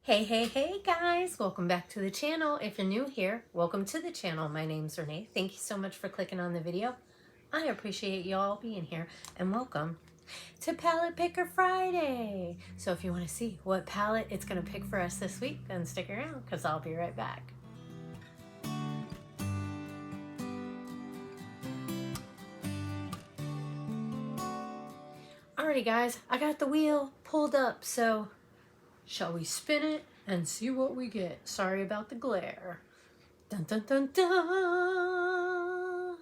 Hey guys, welcome back to the channel. If you're new here, welcome to the channel. My name's Renee. Thank you so much for clicking on the video. I appreciate you all being here, and welcome to Palette Picker Friday. So if you want to see what palette it's going to pick for us this week, then stick around because I'll be right back. Alrighty guys, I got the wheel pulled up, so shall we spin it and see what we get? Sorry about the glare. Dun dun dun dun!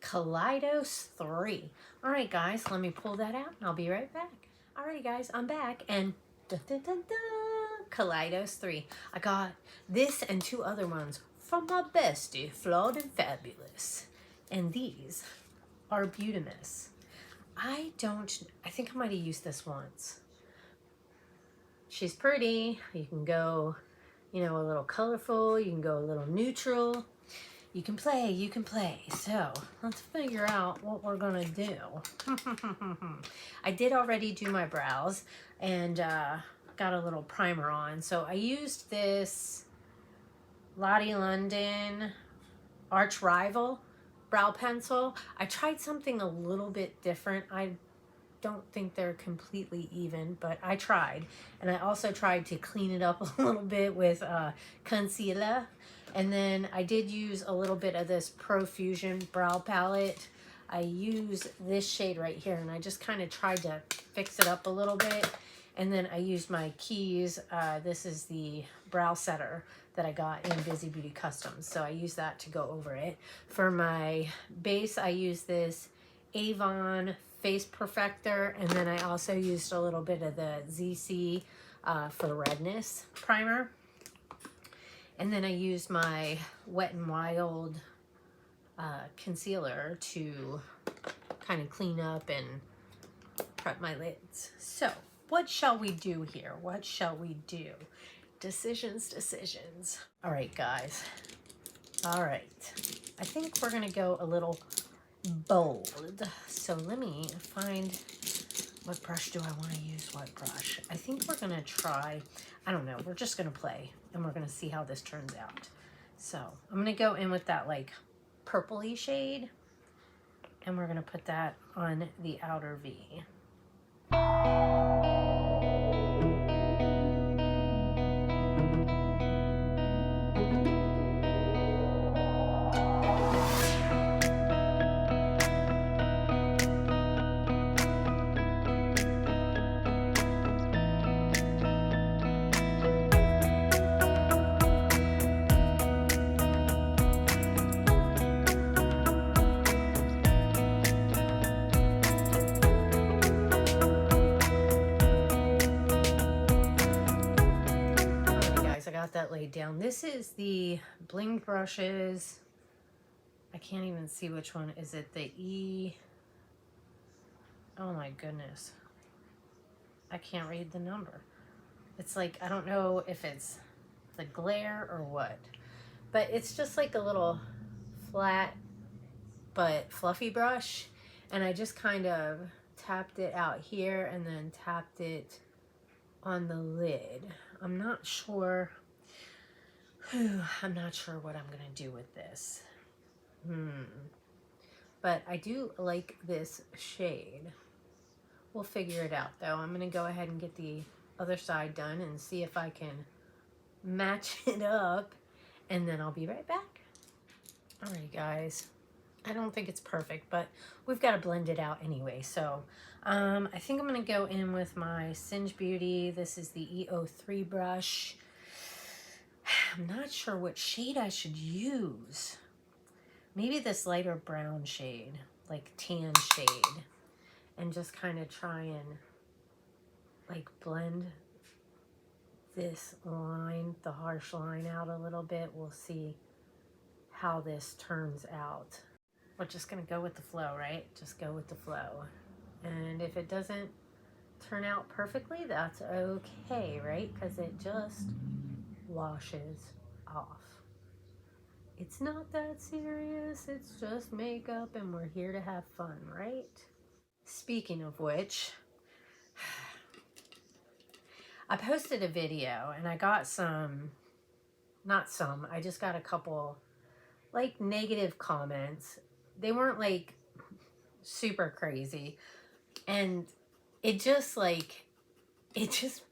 Kaleidos 3. Alright guys, let me pull that out and I'll be right back. Alrighty guys, I'm back and dun dun dun dun! Kaleidos 3. I got this and two other ones from my bestie, Flawed and Fabulous. And these are Beautymiss. I think I might have used this once. She's pretty. You can go, a little colorful. You can go a little neutral. You can play. So let's figure out what we're gonna do. I did already do my brows and got a little primer on. So I used this Lottie London Arch Rival brow pencil. I tried something a little bit different. I don't think they're completely even, but I tried. And I also tried to clean it up a little bit with concealer. And then I did use a little bit of this Profusion brow palette. I use this shade right here, and I just kind of tried to fix it up a little bit. And then I used my keys. This is the brow setter that I got in Bizy Beauty Customs. So I use that to go over it. For my base, I use this Avon Face Perfector, and then I also used a little bit of the ZC for redness primer. And then I used my Wet n Wild concealer to kind of clean up and prep my lids. So what shall we do here? What shall we do? Decisions. All right, guys. All right. I think we're going to go a little bold. So let me find, what brush do I want to use? What brush? I think we're going to try, I don't know. We're just going to play and we're going to see how this turns out. So I'm going to go in with that like purpley shade and we're going to put that on the outer V. That laid down. This is the Bling brushes. I can't even see which one. Is it the E? Oh my goodness. I can't read the number. It's like, I don't know if it's the glare or what, but it's just like a little flat but fluffy brush. And I just kind of tapped it out here and then tapped it on the lid. I'm not sure what I'm gonna do with this. But I do like this shade. We'll figure it out though. I'm gonna go ahead and get the other side done and see if I can match it up, and then I'll be right back. Alright guys, I don't think it's perfect, but we've got to blend it out anyway. So I think I'm gonna go in with my Singe Beauty. This is the E03 brush. I'm not sure what shade I should use. Maybe this lighter brown shade, like tan shade, and just kind of try and like blend this line, the harsh line, out a little bit. We'll see how this turns out. We're just gonna go with the flow, right? Just go with the flow. And if it doesn't turn out perfectly, that's okay, right? Because it just washes off. It's not that serious. It's just makeup and we're here to have fun, right? Speaking of which, I posted a video and I got I just got a couple like negative comments. They weren't like super crazy. And it just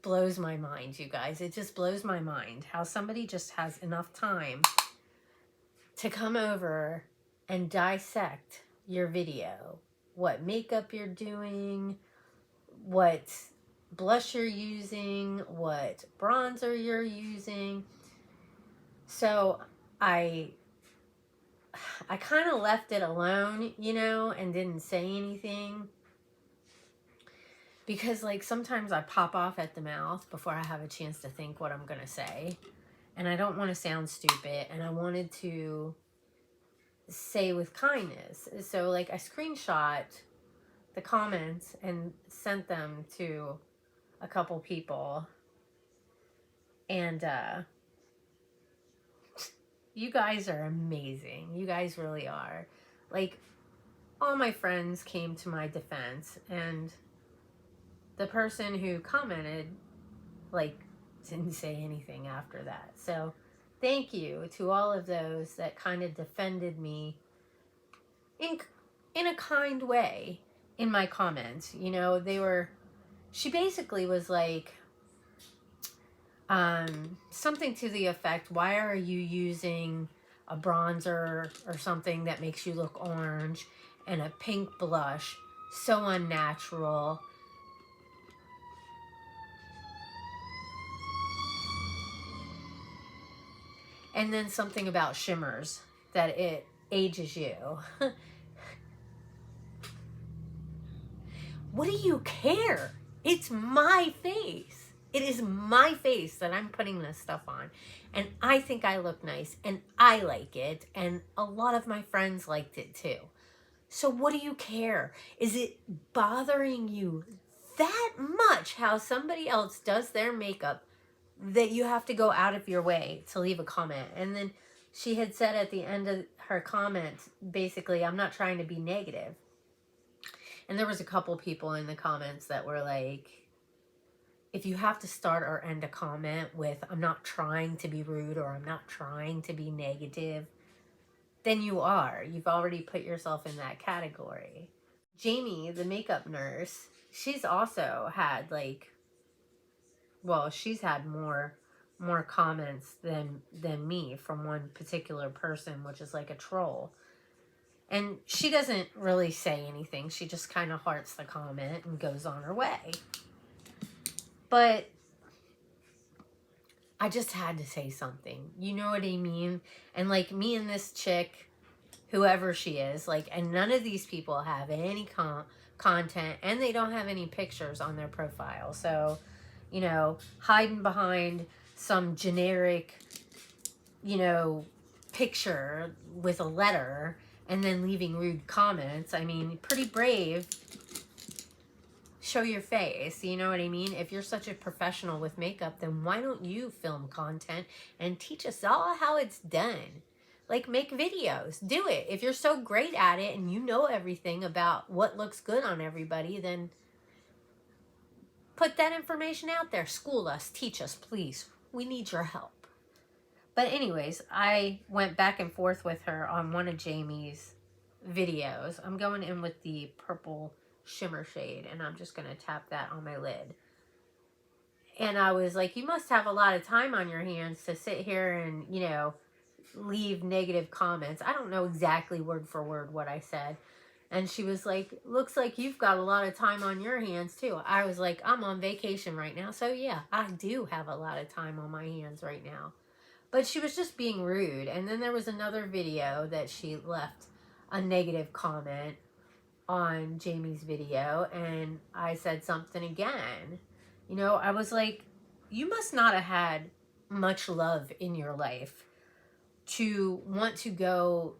blows my mind, you guys. It just blows my mind how somebody just has enough time to come over and dissect your video. What makeup you're doing, what blush you're using, what bronzer you're using. So I kind of left it alone, you know, and didn't say anything. Because, like, sometimes I pop off at the mouth before I have a chance to think what I'm going to say. And I don't want to sound stupid. And I wanted to say with kindness. So, like, I screenshot the comments and sent them to a couple people. And, you guys are amazing. You guys really are. Like, all my friends came to my defense. And the person who commented, like, didn't say anything after that. So thank you to all of those that kind of defended me in a kind way in my comments. You know, she basically was like, something to the effect, why are you using a bronzer or something that makes you look orange and a pink blush? So unnatural. And then something about shimmers, that it ages you. What do you care? It's my face. It is my face that I'm putting this stuff on. And I think I look nice and I like it. And a lot of my friends liked it too. So what do you care? Is it bothering you that much how somebody else does their makeup that you have to go out of your way to leave a comment? And then she had said at the end of her comment, basically, I'm not trying to be negative. And there was a couple people in the comments that were like, if you have to start or end a comment with, I'm not trying to be rude or I'm not trying to be negative, then you are. You've already put yourself in that category. Jamie, the makeup nurse, she's also had like, well, she's had more comments than me from one particular person, which is like a troll. And she doesn't really say anything. She just kind of hearts the comment and goes on her way. But I just had to say something. You know what I mean? And like me and this chick, whoever she is, like, and none of these people have any content and they don't have any pictures on their profile. So, you know, hiding behind some generic, you know, picture with a letter and then leaving rude comments. I mean, pretty brave. Show your face, you know what I mean? If you're such a professional with makeup, then why don't you film content and teach us all how it's done? Like, make videos. Do it. If you're so great at it and you know everything about what looks good on everybody, then put that information out there. School us. Teach us, please. We need your help. But anyways, I went back and forth with her on one of Jamie's videos. I'm going in with the purple shimmer shade and I'm just going to tap that on my lid. And I was like, you must have a lot of time on your hands to sit here and, you know, leave negative comments. I don't know exactly word for word what I said. And she was like, looks like you've got a lot of time on your hands too. I was like, I'm on vacation right now. So yeah, I do have a lot of time on my hands right now. But she was just being rude. And then there was another video that she left a negative comment on Jamie's video. And I said something again. You know, I was like, you must not have had much love in your life to want to go,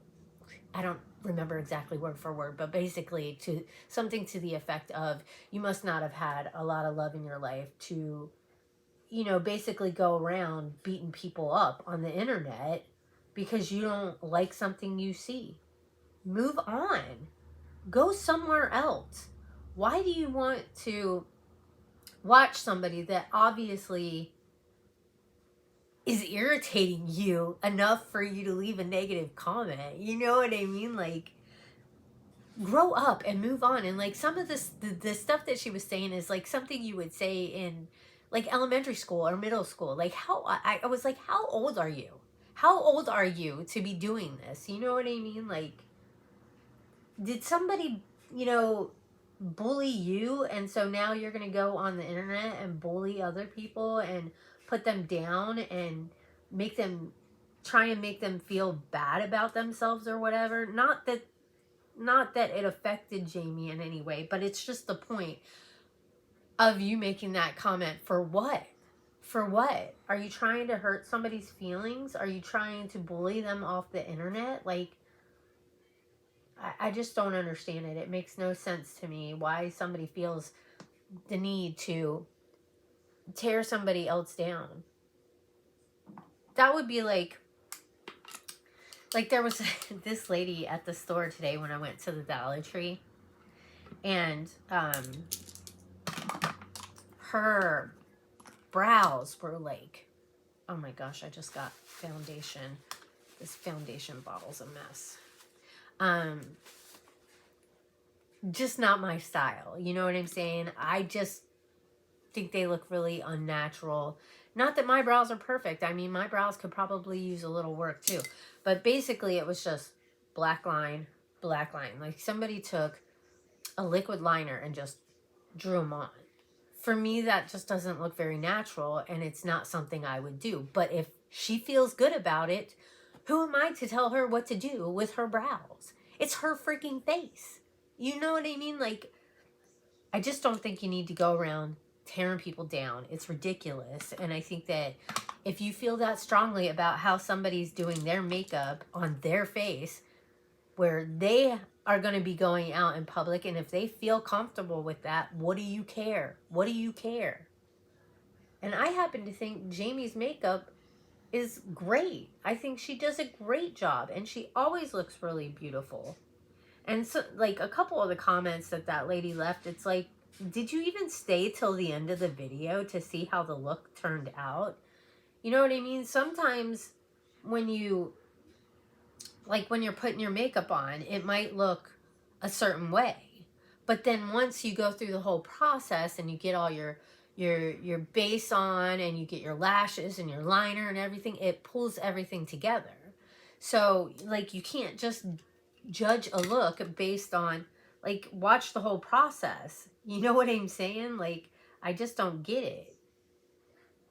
I don't remember exactly word for word, but basically to something to the effect of, you must not have had a lot of love in your life to, you know, basically go around beating people up on the internet because you don't like something you see. Move on. Go somewhere else. Why do you want to watch somebody that obviously is irritating you enough for you to leave a negative comment. You know what I mean? Like, grow up and move on. And like some of this, the stuff that she was saying is like something you would say in like elementary school or middle school. Like how, I was like, how old are you? How old are you to be doing this? You know what I mean? Like, did somebody, you know, bully you, and so now you're going to go on the internet and bully other people and put them down and make them, try and make them feel bad about themselves or whatever? Not that it affected Jamie in any way, but it's just the point of you making that comment. For what? For what? Are you trying to hurt somebody's feelings? Are you trying to bully them off the internet? Like, I just don't understand it. It makes no sense to me why somebody feels the need to tear somebody else down. That would be like there was this lady at the store today when I went to the Dollar Tree, and her brows were like, oh my gosh, I just got foundation. This foundation bottle's a mess. Just not my style. You know what I'm saying? I just think they look really unnatural. Not that my brows are perfect. I mean, my brows could probably use a little work too. But basically, it was just black line, black line. Like somebody took a liquid liner and just drew them on. For me, that just doesn't look very natural, and it's not something I would do. But if she feels good about it, who am I to tell her what to do with her brows? It's her freaking face. You know what I mean? Like, I just don't think you need to go around tearing people down. It's ridiculous. And I think that if you feel that strongly about how somebody's doing their makeup on their face, where they are going to be going out in public, and if they feel comfortable with that, what do you care? What do you care? And I happen to think Jamie's makeup is great. I think she does a great job, and she always looks really beautiful. And so, like, a couple of the comments that lady left, it's like, did you even stay till the end of the video to see how the look turned out? You know what I mean? Sometimes when you, like, when you're putting your makeup on, it might look a certain way. But then once you go through the whole process and you get all your base on, and you get your lashes and your liner and everything, it pulls everything together. So, like, you can't just judge a look based on, like, watch the whole process. You know what I'm saying? Like, I just don't get it.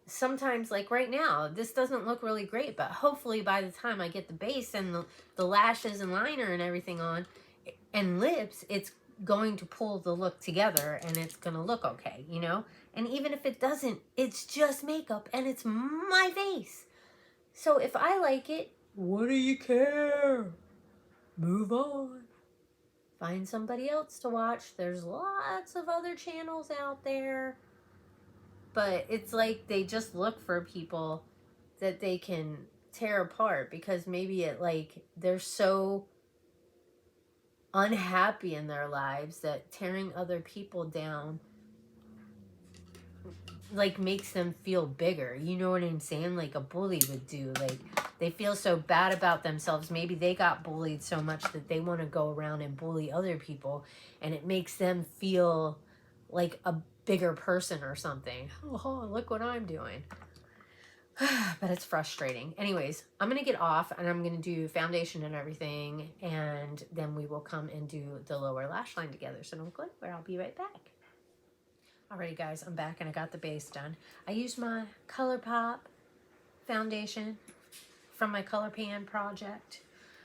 Sometimes, like right now, this doesn't look really great, but hopefully by the time I get the base and the lashes and liner and everything on, and lips, it's going to pull the look together, and it's going to look okay, you know? And even if it doesn't, it's just makeup, and it's my face. So if I like it, what do you care? Move on. Find somebody else to watch. There's lots of other channels out there. But it's like they just look for people that they can tear apart, because maybe it, like, they're so unhappy in their lives that tearing other people down, like, makes them feel bigger. You know what I'm saying? Like a bully would do. Like, they feel so bad about themselves. Maybe they got bullied so much that they want to go around and bully other people, and it makes them feel like a bigger person or something. Oh, look what I'm doing. But it's frustrating. Anyways, I'm going to get off, and I'm going to do foundation and everything, and then we will come and do the lower lash line together. So don't go anywhere. I'll be right back. Alrighty, guys, I'm back, and I got the base done. I used my ColourPop foundation from my Color Pan project.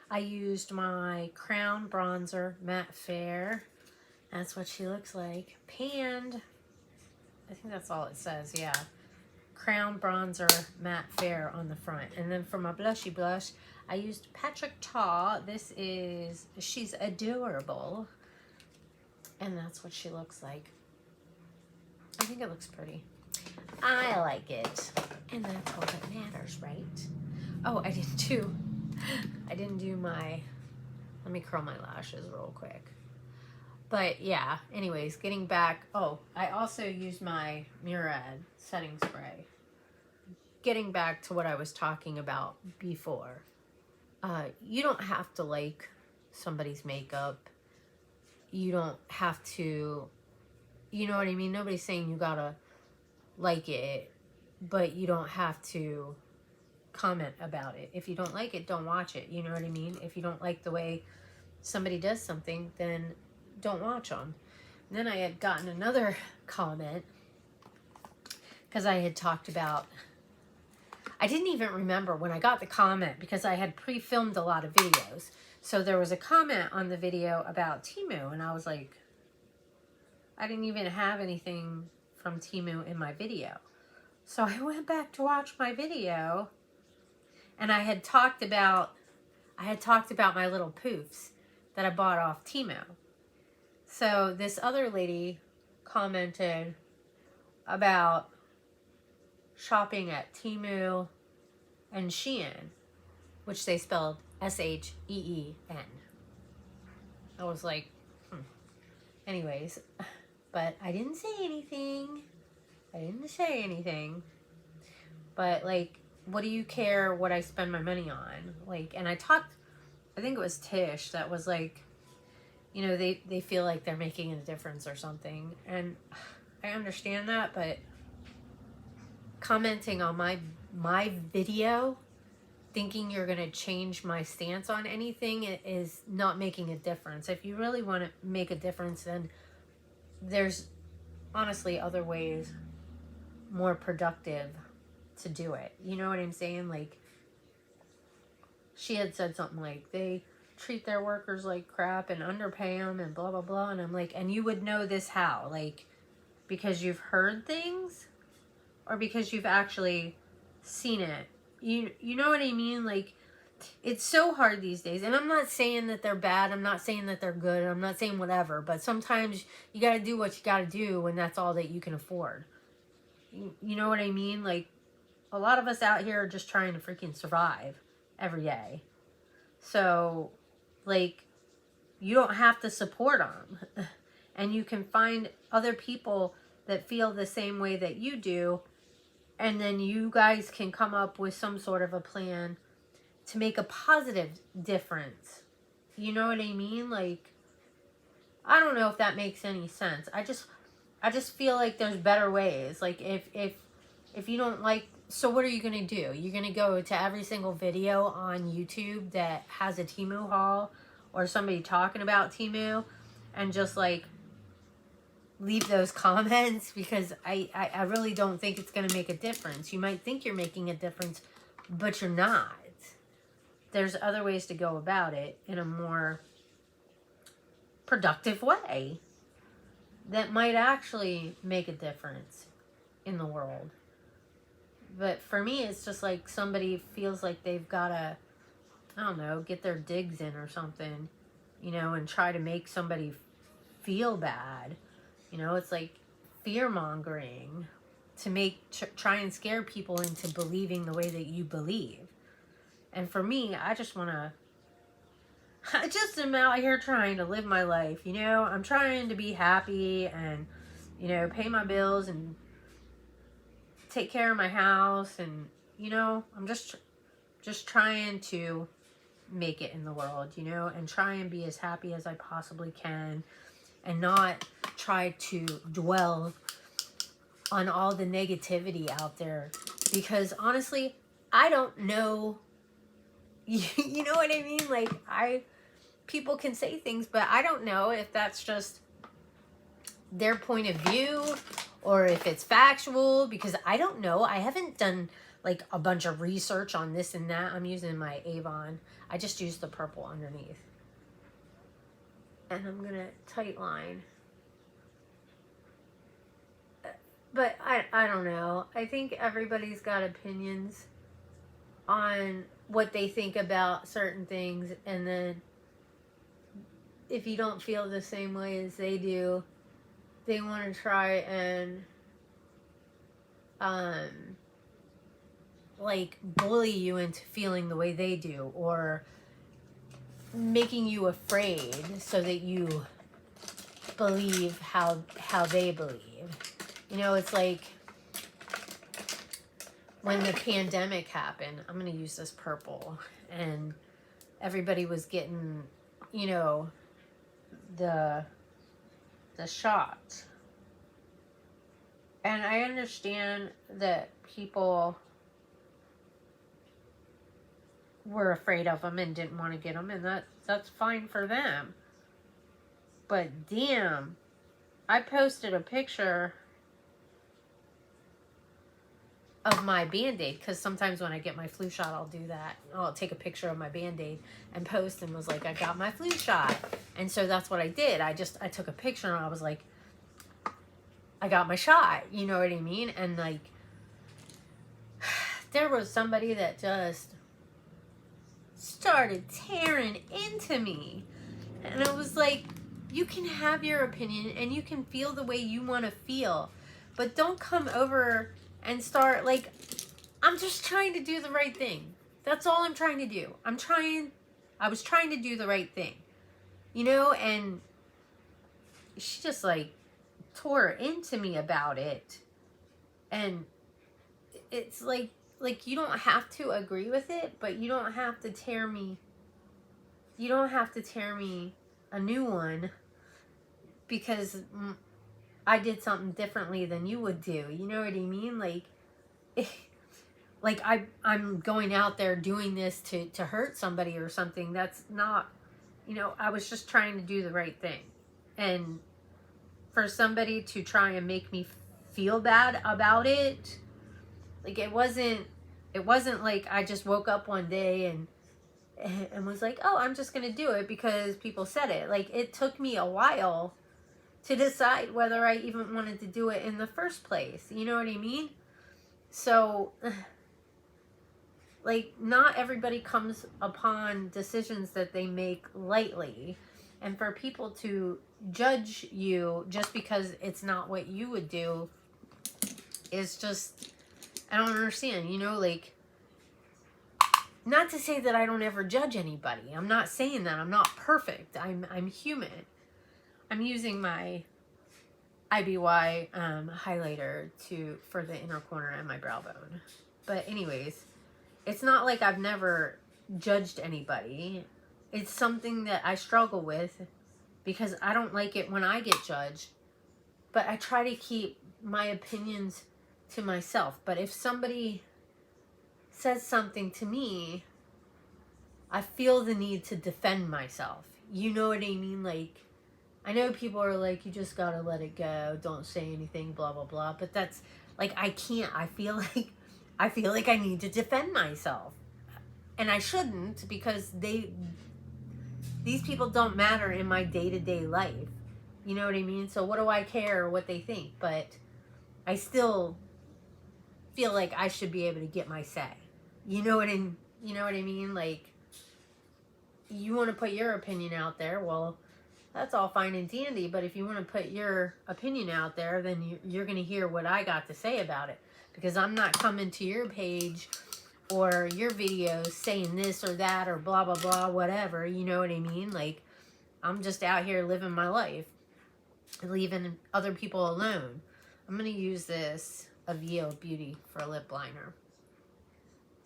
I used my Crown Bronzer Matte Fair. That's what she looks like. Panned. I think that's all it says, yeah. Crown Bronzer Matte Fair on the front. And then for my blushy blush, I used Patrick Ta. This is, she's adorable. And that's what she looks like. I think it looks pretty. I like it. And that's all that matters, right? Oh, I didn't do my, let me curl my lashes real quick. But yeah, anyways, getting back. Oh, I also used my Murad setting spray. Getting back to what I was talking about before. You don't have to like somebody's makeup. You don't have to, you know what I mean? Nobody's saying you gotta like it, but you don't have to comment about it. If you don't like it, don't watch it. You know what I mean? If you don't like the way somebody does something, then don't watch them. And then I had gotten another comment because I had talked about, I didn't even remember when I got the comment because I had pre-filmed a lot of videos. So there was a comment on the video about Temu, and I was like, I didn't even have anything from Temu in my video. So I went back to watch my video, and I had talked about my little poofs that I bought off Temu. So this other lady commented about shopping at Temu and Shein, which they spelled S-H-E-E-N. I was like, Anyways, but I didn't say anything. But like, what do you care what I spend my money on? Like, and I think it was Tish that was like, you know, they feel like they're making a difference or something. And I understand that, but commenting on my video, thinking you're going to change my stance on anything is not making a difference. If you really want to make a difference, then there's honestly other ways more productive to do it. You know what I'm saying? Like, she had said something like, they treat their workers like crap and underpay them and blah, blah, blah. And I'm like, and you would know this how? Like, because you've heard things or because you've actually seen it? You know what I mean? Like, it's so hard these days. And I'm not saying that they're bad. I'm not saying that they're good. I'm not saying whatever. But sometimes you got to do what you got to do when that's all that you can afford. You know what I mean? Like, a lot of us out here are just trying to freaking survive every day. So, like, you don't have to support them. And you can find other people that feel the same way that you do. And then you guys can come up with some sort of a plan to make a positive difference. You know what I mean? Like, I don't know if that makes any sense. I just feel like there's better ways. Like, if you don't like, so what are you going to do? You're going to go to every single video on YouTube that has a Temu haul or somebody talking about Temu and just like leave those comments, because I really don't think it's going to make a difference. You might think you're making a difference, but you're not. There's other ways to go about it in a more productive way that might actually make a difference in the world. But for me, it's just like somebody feels like they've got to, I don't know, get their digs in or something, you know, and try to make somebody feel bad. You know, it's like fear-mongering to try and scare people into believing the way that you believe. And for me, I just am out here trying to live my life, you know? I'm trying to be happy and, you know, pay my bills and take care of my house. And, you know, I'm just trying to make it in the world, you know? And try and be as happy as I possibly can. And not try to dwell on all the negativity out there. Because honestly, I don't know. You know what I mean? Like, people can say things, but I don't know if that's just their point of view or if it's factual, because I don't know. I haven't done like a bunch of research on this and that. I'm using my Avon. I just used the purple underneath. And I'm going to tight line. But I don't know. I think everybody's got opinions on what they think about certain things. And then if you don't feel the same way as they do, they want to try and like bully you into feeling the way they do, or making you afraid so that you believe how they believe. You know, it's like when the pandemic happened, I'm going to use this purple, and everybody was getting, you know, the shots. And I understand that people were afraid of them and didn't want to get them, and that's fine for them. But damn, I posted a picture of my Band-Aid, because sometimes when I get my flu shot, I'll do that. I'll take a picture of my Band-Aid and post, and was like, I got my flu shot. And so that's what I did. I took a picture, and I was like, I got my shot. You know what I mean? And like, there was somebody that just started tearing into me. And I was like, you can have your opinion, and you can feel the way you want to feel, but don't come over and start, like, I'm just trying to do the right thing. That's all I'm trying to do. I was trying to do the right thing, you know, and she just, like, tore into me about it. And it's like, you don't have to agree with it, but you don't have to tear me a new one because I did something differently than you would do. You know what I mean? Like I'm going out there doing this to hurt somebody or something. That's not, you know, I was just trying to do the right thing. And for somebody to try and make me feel bad about it, like, it wasn't like I just woke up one day and was like, oh, I'm just going to do it because people said it. Like, it took me a while to decide whether I even wanted to do it in the first place. You know what I mean? So, like, not everybody comes upon decisions that they make lightly. And for people to judge you just because it's not what you would do is just, I don't understand, you know, like, not to say that I don't ever judge anybody. I'm not saying that. I'm not perfect. I'm human. I'm using my IBY highlighter for the inner corner and my brow bone. But anyways, it's not like I've never judged anybody. It's something that I struggle with because I don't like it when I get judged. But I try to keep my opinions to myself. But if somebody says something to me, I feel the need to defend myself. You know what I mean? Like, I know people are like, you just gotta let it go, don't say anything, blah blah blah, but that's like, I can't. I feel like I need to defend myself, and I shouldn't, because these people don't matter in my day-to-day life. You know what I mean? So what do I care what they think? But I still feel like I should be able to get my say. You know what I mean? Like, you want to put your opinion out there, well, that's all fine and dandy, but if you want to put your opinion out there, then you're going to hear what I got to say about it, because I'm not coming to your page or your videos saying this or that or blah, blah, blah, whatever, you know what I mean? Like, I'm just out here living my life, leaving other people alone. I'm going to use this Aveo Beauty for a lip liner.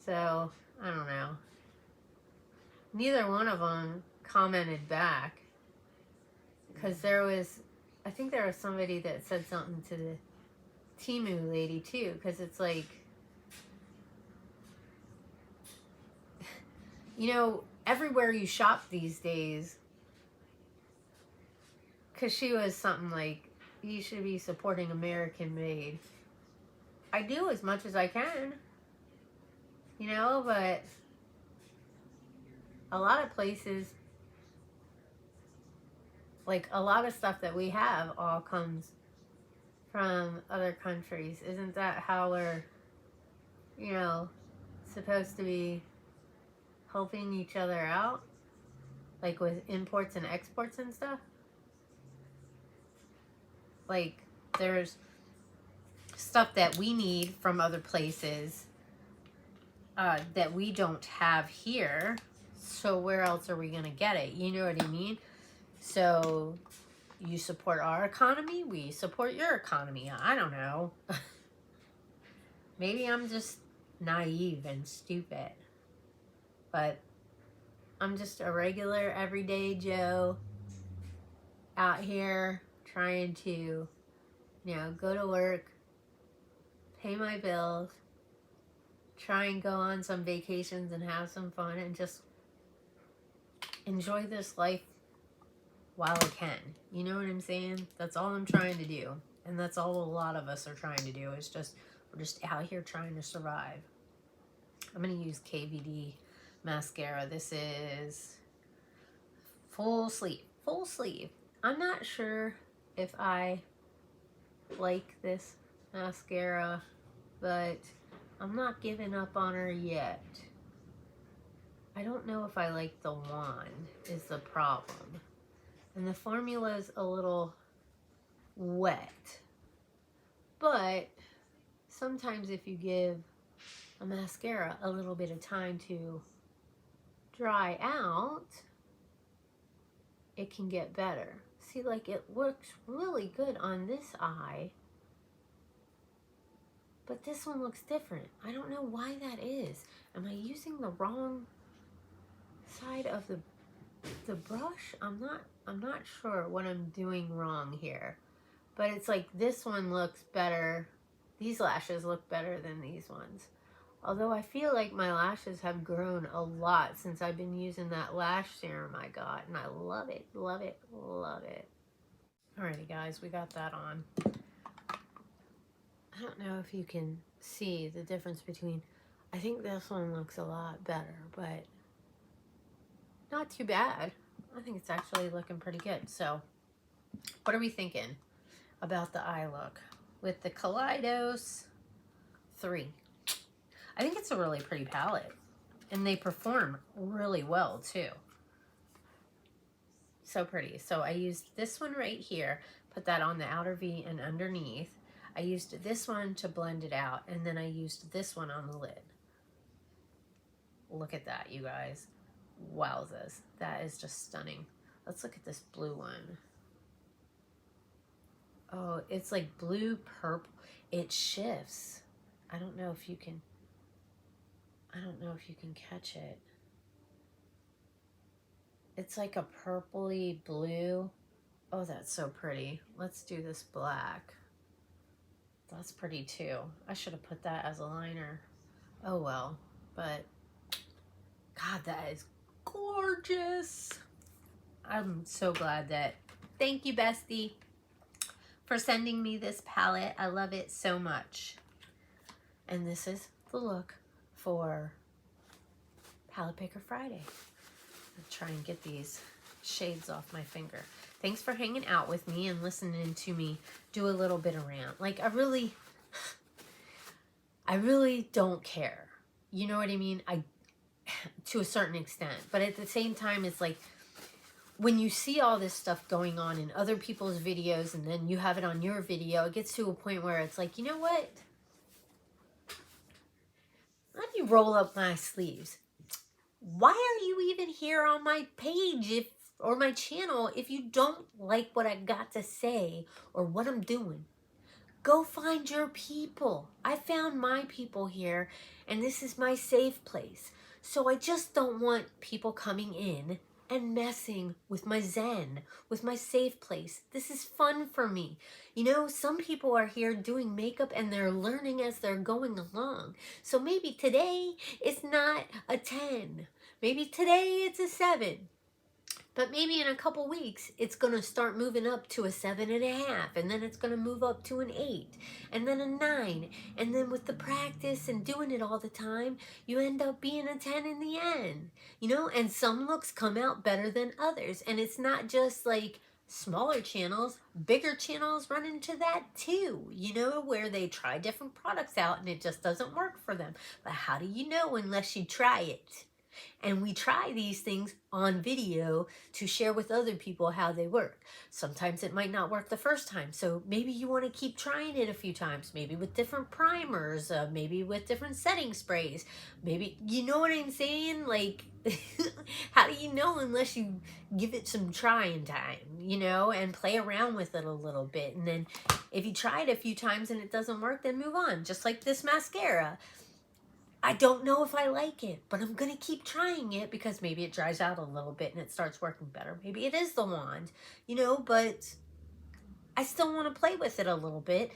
So, I don't know. Neither one of them commented back. Because I think there was somebody that said something to the Temu lady too. Because it's like, you know, everywhere you shop these days. Because she was something like, you should be supporting American made. I do as much as I can. You know, but a lot of places, like, a lot of stuff that we have all comes from other countries. Isn't that how we're, you know, supposed to be helping each other out? Like with imports and exports and stuff? Like, there's stuff that we need from other places that we don't have here. So where else are we going to get it? You know what I mean? So You support our economy, we support your economy. I don't know. Maybe I'm just naive and stupid. But I'm just a regular everyday Joe out here trying to, you know, go to work, pay my bills, try and go on some vacations and have some fun and just enjoy this life while I can. You know what I'm saying? That's all I'm trying to do. And that's all a lot of us are trying to do. Is just, we're just out here trying to survive. I'm going to use KVD mascara. This is full sleeve. Full sleeve. I'm not sure if I like this mascara, but I'm not giving up on her yet. I don't know if I like the wand is the problem. And the formula is a little wet. But sometimes if you give a mascara a little bit of time to dry out, it can get better. See, like it looks really good on this eye, but this one looks different. I don't know why that is. Am I using the wrong side of the brush? I'm not sure what I'm doing wrong here. But it's like this one looks better. These lashes look better than these ones. Although I feel like my lashes have grown a lot since I've been using that lash serum I got. And I love it, love it, love it. Alrighty guys, we got that on. I don't know if you can see the difference between, I think this one looks a lot better, but not too bad. I think it's actually looking pretty good. So what are we thinking about the eye look with the Kaleidos 3? I think it's a really pretty palette, and they perform really well too. So pretty. So I used this one right here, put that on the outer V and underneath. I used this one to blend it out, and then I used this one on the lid. Look at that, you guys. Wowzers. That is just stunning. Let's look at this blue one. Oh, it's like blue purple. It shifts. I don't know if you can catch it. It's like a purpley blue. Oh, that's so pretty. Let's do this black. That's pretty too. I should have put that as a liner. Oh well, but God, that is gorgeous. I'm so glad that, thank you bestie for sending me this palette. I love it so much. And this is the look for Palette Picker Friday. I'll try and get these shades off my finger. Thanks for hanging out with me and listening to me do a little bit of rant. Like I really don't care. You know what I mean? To a certain extent. But at the same time, it's like when you see all this stuff going on in other people's videos and then you have it on your video, it gets to a point where it's like, you know what? Let me roll up my sleeves. Why are you even here on my page or my channel if you don't like what I got to say or what I'm doing? Go find your people. I found my people here, and this is my safe place. So I just don't want people coming in and messing with my zen, with my safe place. This is fun for me. You know, some people are here doing makeup and they're learning as they're going along. So maybe today it's not a 10. Maybe today it's a 7. But maybe in a couple weeks, it's going to start moving up to a 7.5. And then it's going to move up to an 8. And then a 9. And then with the practice and doing it all the time, you end up being a 10 in the end. You know, and some looks come out better than others. And it's not just like smaller channels. Bigger channels run into that too. You know, where they try different products out and it just doesn't work for them. But how do you know unless you try it? And we try these things on video to share with other people how they work. Sometimes it might not work the first time. So maybe you want to keep trying it a few times, maybe with different primers, maybe with different setting sprays. Maybe, you know what I'm saying? Like, how do you know unless you give it some trying time, you know, and play around with it a little bit. And then if you try it a few times and it doesn't work, then move on. Just like this mascara. I don't know if I like it, but I'm going to keep trying it because maybe it dries out a little bit and it starts working better. Maybe it is the wand, you know, but I still want to play with it a little bit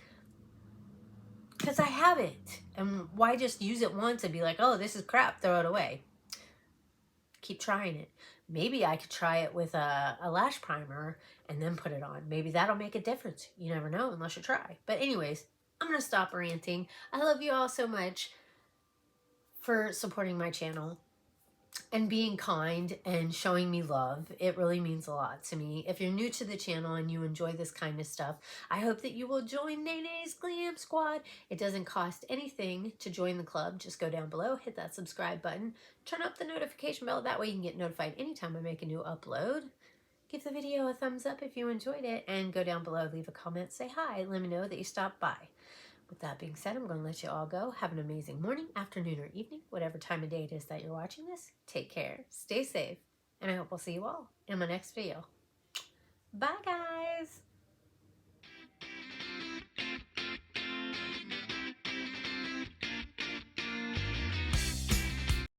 because I have it. And why just use it once and be like, oh, this is crap, throw it away. Keep trying it. Maybe I could try it with a lash primer and then put it on. Maybe that'll make a difference. You never know unless you try. But anyways, I'm going to stop ranting. I love you all so much for supporting my channel and being kind and showing me love. It really means a lot to me. If you're new to the channel and you enjoy this kind of stuff, I hope that you will join Nene's Glam Squad. It doesn't cost anything to join the club. Just go down below, hit that subscribe button, turn up the notification bell. That way you can get notified anytime I make a new upload. Give the video a thumbs up if you enjoyed it, and go down below, leave a comment, say hi, let me know that you stopped by. With that being said, I'm going to let you all go. Have an amazing morning, afternoon, or evening, whatever time of day it is that you're watching this. Take care, stay safe, and I hope I'll see you all in my next video. Bye, guys.